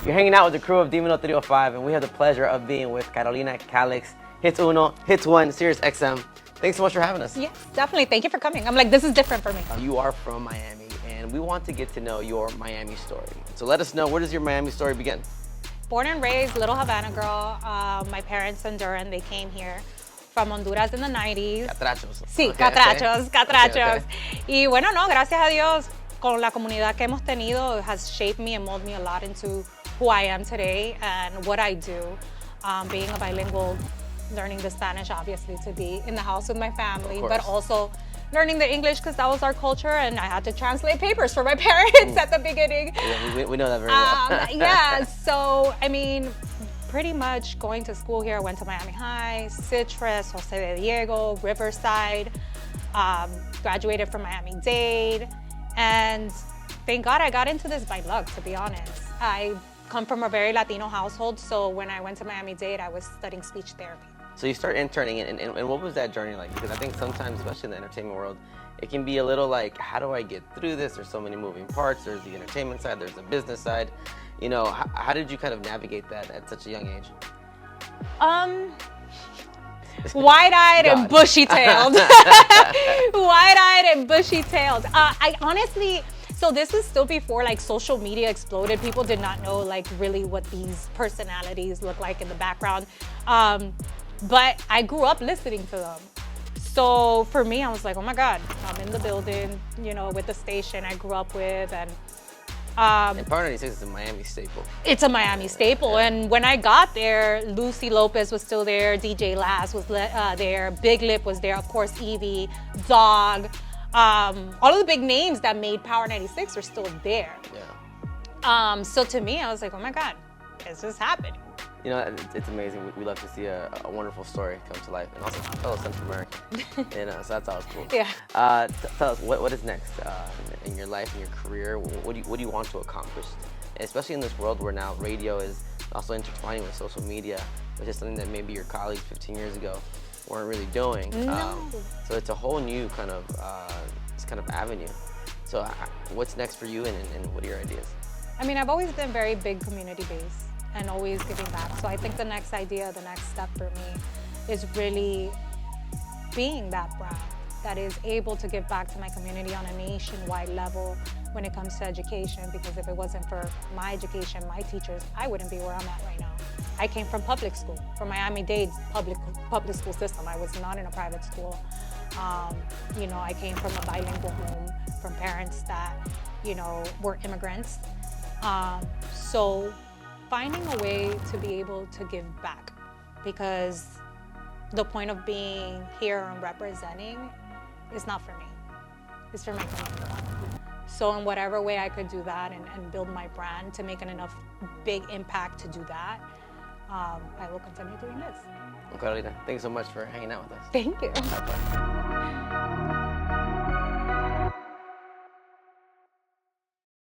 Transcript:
You're hanging out with the crew of Demon 305, and we have the pleasure of being with Carolina Calix, Hits Uno, Hits One, SiriusXM. Thanks so much for having us. Yes, definitely. Thank you for coming. I'm like, this is different for me. You are from Miami, and we want to get to know your Miami story. So let us know, where does your Miami story begin? Born and raised, little Havana girl. My parents Honduran, they came here from Honduras in the 90s. Catrachos. Sí, Okay, catrachos. Okay. Y bueno, no, gracias a Dios, con la comunidad que hemos tenido, it has shaped me and molded me a lot into who I am today and what I do. Being a bilingual, learning the Spanish, obviously, to be in the house with my family, but also learning the English because that was our culture, and I had to translate papers for my parents at the beginning. Yeah, we know that very well. Yeah, so, I mean, pretty much going to school here, I went to Miami High, Citrus, Jose de Diego, Riverside, graduated from Miami-Dade, and thank God I got into this by luck, to be honest. I come from a very Latino household, so when I went to Miami-Dade, I was studying speech therapy. So you start interning, and what was that journey like? Because I think sometimes, especially in the entertainment world, it can be a little like, how do I get through this? There's so many moving parts. There's the entertainment side, there's the business side. You know, how did you kind of navigate that at such a young age? Wide-eyed and bushy-tailed. Wide-eyed and bushy-tailed. I honestly, so this was still before like social media exploded. People did not know like really what these personalities look like in the background. But I grew up listening to them. So for me, I was like, oh my God, I'm in the building, you know, with the station I grew up with. And Power 96 is a Miami staple. It's a Miami staple. Yeah. And when I got there, Lucy Lopez was still there, DJ Laz was there, Big Lip was there, of course, Evie, Dog. All of the big names that made Power 96 are still there. Yeah. So to me, I was like, oh my God, this is happening. You know, it's amazing. We love to see a wonderful story come to life, and also fellow Central American. And so that's always cool. Yeah. Tell us, what is next in your life, in your career? What do you want to accomplish? And especially in this world where now radio is also intertwining with social media, which is something that maybe your colleagues 15 years ago weren't really doing. No. So it's a whole new kind of avenue. So what's next for you, and what are your ideas? I mean, I've always been very big community-based and always giving back. So I think the next idea, the next step for me is really being that brand that is able to give back to my community on a nationwide level when it comes to education, because if it wasn't for my education, my teachers, I wouldn't be where I'm at right now. I came from public school, from Miami-Dade's public school system. I was not in a private school. You know, I came from a bilingual home, from parents that, you know, were immigrants. So finding a way to be able to give back, because the point of being here and representing is not for me, it's for my community. So in whatever way I could do that and build my brand to make enough big impact to do that, I will continue doing this. Well, Carolina, thank you so much for hanging out with us. Thank you.